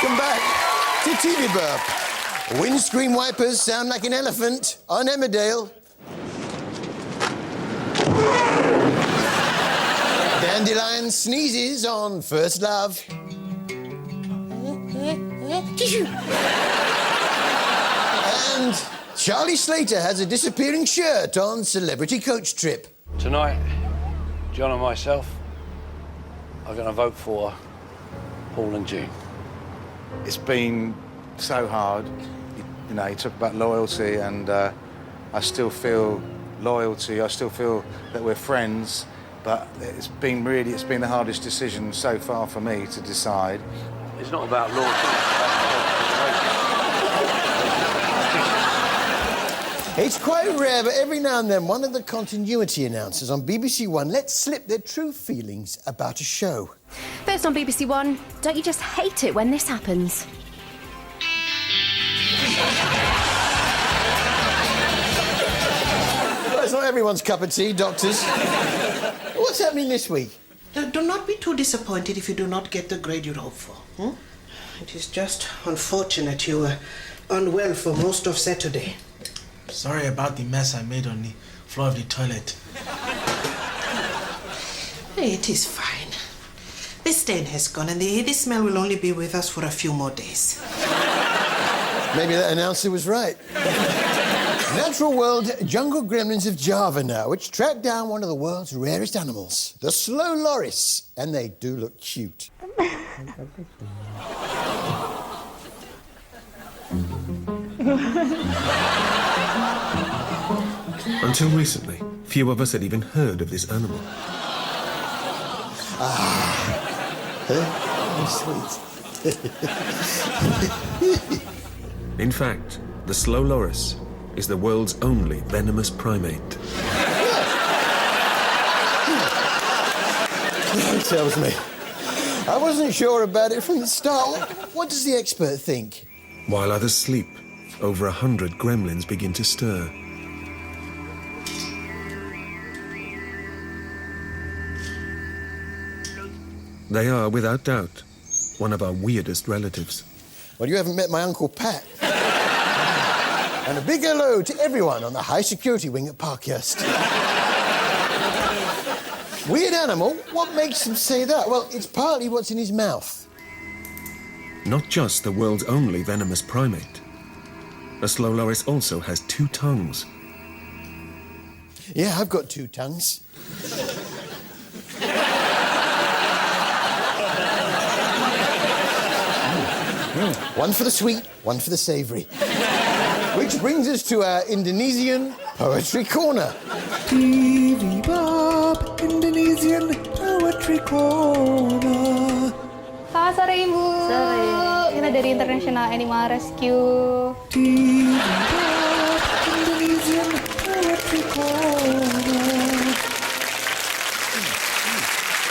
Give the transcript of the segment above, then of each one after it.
Welcome back to TV Burp. Windscreen wipers sound like an elephant on Emmerdale. Dandelion sneezes on First Love. And Charlie Slater has a disappearing shirt on Celebrity Coach Trip. Tonight, John and myself are going to vote for Paul and June. It's been so hard. You know, you talk about loyalty, and I still feel loyalty. I still feel that we're friends, but it's been the hardest decision so far for me to decide. It's not about loyalty. It's quite rare, but every now and then one of the continuity announcers on BBC One lets slip their true feelings about a show. First on BBC One, don't you just hate it when this happens? Well, it's not everyone's cup of tea, doctors. What's happening this week? Do not be too disappointed if you do not get the grade you'd hope for. It is just unfortunate you were unwell for most of Saturday. Sorry about the mess I made on the floor of the toilet. Hey, it is fine. The stain has gone, and the smell will only be with us for a few more days. Maybe that announcer was right. Natural World jungle gremlins of Java now, which tracked down one of the world's rarest animals, the slow loris, and they do look cute. Until recently, few of us had even heard of this animal. Sweet. In fact, the slow loris is the world's only venomous primate. It tells me. I wasn't sure about it from the start. What does the expert think? While others sleep, over 100 gremlins begin to stir. They are, without doubt, one of our weirdest relatives. Well, you haven't met my Uncle Pat. And a big hello to everyone on the high security wing at Parkhurst. Weird animal? What makes him say that? Well, it's partly what's in his mouth. Not just the world's only venomous primate. A slow loris also has 2 tongues. Yeah, I've got 2 tongues. One for the sweet, one for the savoury. Which brings us to our Indonesian Poetry Corner. TV Burp, Indonesian Poetry Corner. Selamat sore, Ibu. Sore. Kita dari International Animal Rescue. TV Burp, Indonesian Poetry Corner.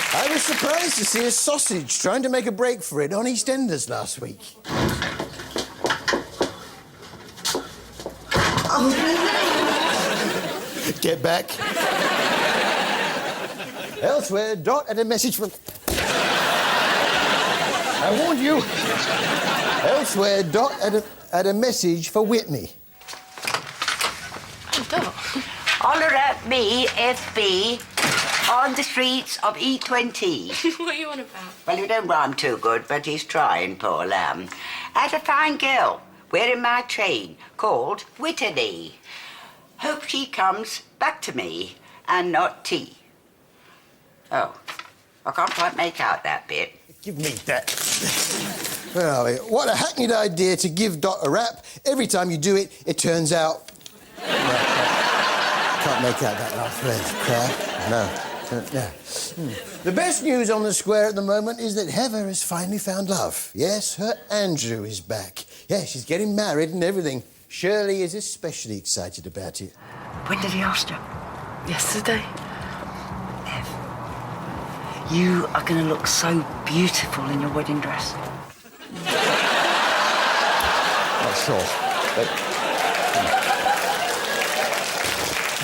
I was surprised to see a sausage trying to make a break for it on EastEnders last week. Get back. Elsewhere, Dot had a message from... I warned you. Elsewhere, Dot had a message for Whitney. Holler at me, FB, on the streets of E20. What are you on about? Well, you don't rhyme too good, but he's trying, poor lamb. As a fine girl, wearing my chain, called Whitney. Hope she comes back to me, and not tea. Oh, I can't quite make out that bit. Give me that. Where are we? What a hackneyed idea to give Dot a rap. Every time you do it, it turns out... Can't make out that last phrase. No. The best news on the square at the moment is that Heather has finally found love. Yes, her Andrew is back. Yeah, she's getting married and everything. Shirley is especially excited about it. When did he ask you? Yesterday. Ev, you are going to look so beautiful in your wedding dress. Not sure.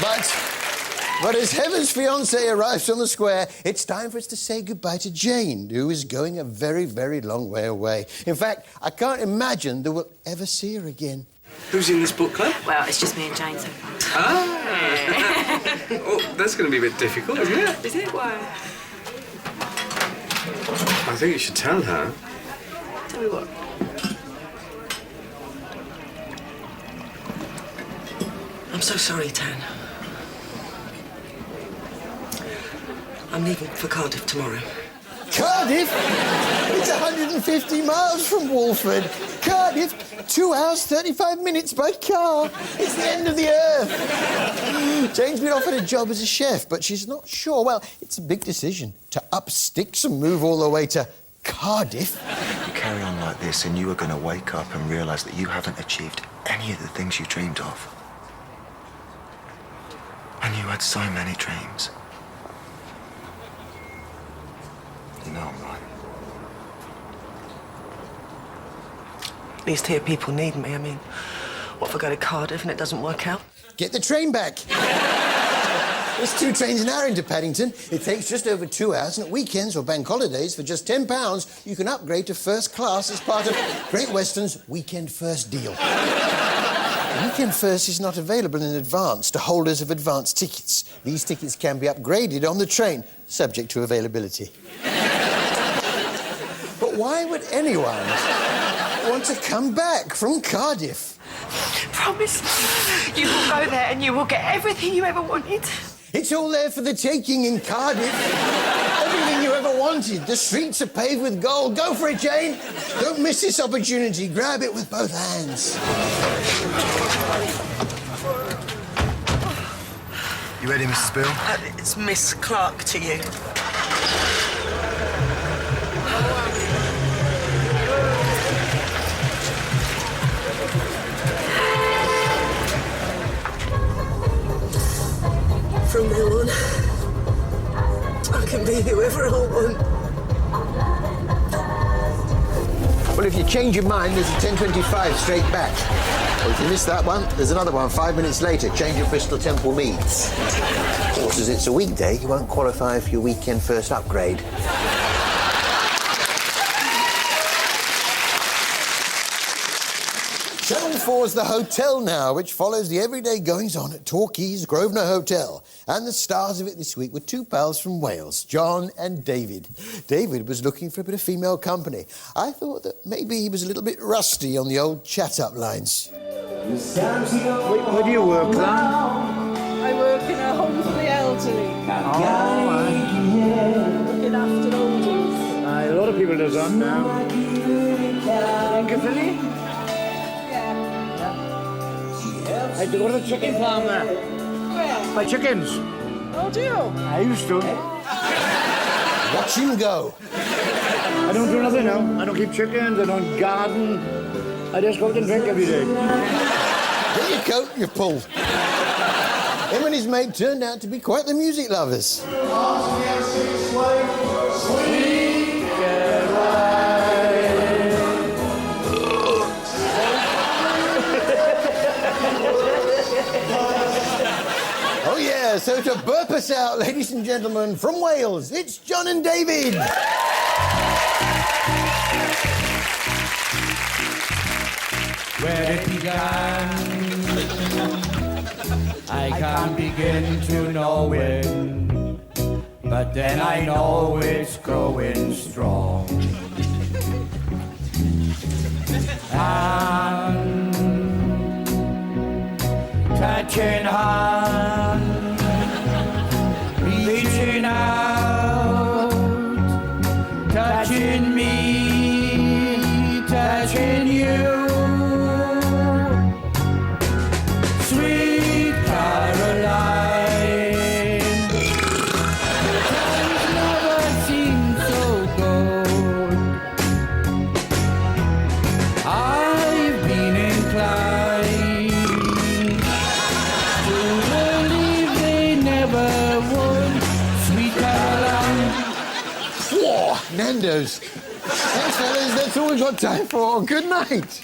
But But as Heather's fiancé arrives on the square, it's time for us to say goodbye to Jane, who is going a very, very long way away. In fact, I can't imagine that we'll ever see her again. Who's in this book club? Well, it's just me and Jane so far. Ah! Oh, that's going to be a bit difficult, isn't it? Is it? Why? I think you should tell her. Tell me what? I'm so sorry, Tan. I'm leaving for Cardiff tomorrow. Cardiff? It's 150 miles from Walford. Cardiff, 2 hours, 35 minutes by car. It's the end of the earth. Jane's been offered a job as a chef, but she's not sure. Well, it's a big decision to up sticks and move all the way to Cardiff. You carry on like this and you are going to wake up and realise that you haven't achieved any of the things you dreamed of. And you had so many dreams. You know I'm right. At least here people need me. I mean, what if I go to Cardiff and it doesn't work out? Get the train back. There's 2 trains an hour into Paddington. It takes just over 2 hours, and at weekends or bank holidays, for just £10, you can upgrade to first class as part of Great Western's Weekend First deal. Weekend First is not available in advance to holders of advance tickets. These tickets can be upgraded on the train, subject to availability. But why would anyone want to come back from Cardiff? Promise you will go there and you will get everything you ever wanted. It's all there for the taking in Cardiff. Everything you ever wanted. The streets are paved with gold. Go for it, Jane. Don't miss this opportunity. Grab it with both hands. You ready, Mrs. Bill? It's Miss Clark to you. From now on, I can be whoever I want. Well, if you change your mind, there's a 10:25 straight back. Or if you miss that one, there's another one 5 minutes later. Change at Bristol Temple Meads. Of course, as it's a weekday, you won't qualify for your Weekend First upgrade. Channel 4's The Hotel now, which follows the everyday goings-on at Torquay's Grosvenor Hotel. And the stars of it this week were 2 pals from Wales, John and David. David was looking for a bit of female company. I thought that maybe he was a little bit rusty on the old chat-up lines. Where do you work, Lan? I work in a home for the elderly. Looking after oldies. A lot of people do that now. In Caerphilly? I had to go to the chicken farm there. Where? My chickens. Oh, do you? I used to. Watch him go. I don't do nothing now. I don't keep chickens, I don't garden. I just cook and drink every day. Get your coat, you pull. Him and his mate turned out to be quite the music lovers. Oh, yeah, so to burp us out, ladies and gentlemen, from Wales, it's John and David. Where it began, I can't begin to know when, but then I know it's growing strong. And touching hand, reaching out, touching me, touching you. Sweet Caroline, times never seemed so good. I've been inclined to believe they never would. Sweet Caroline. Whoa, Nando's. Thanks, fellas. That's all we've got time for. Good night.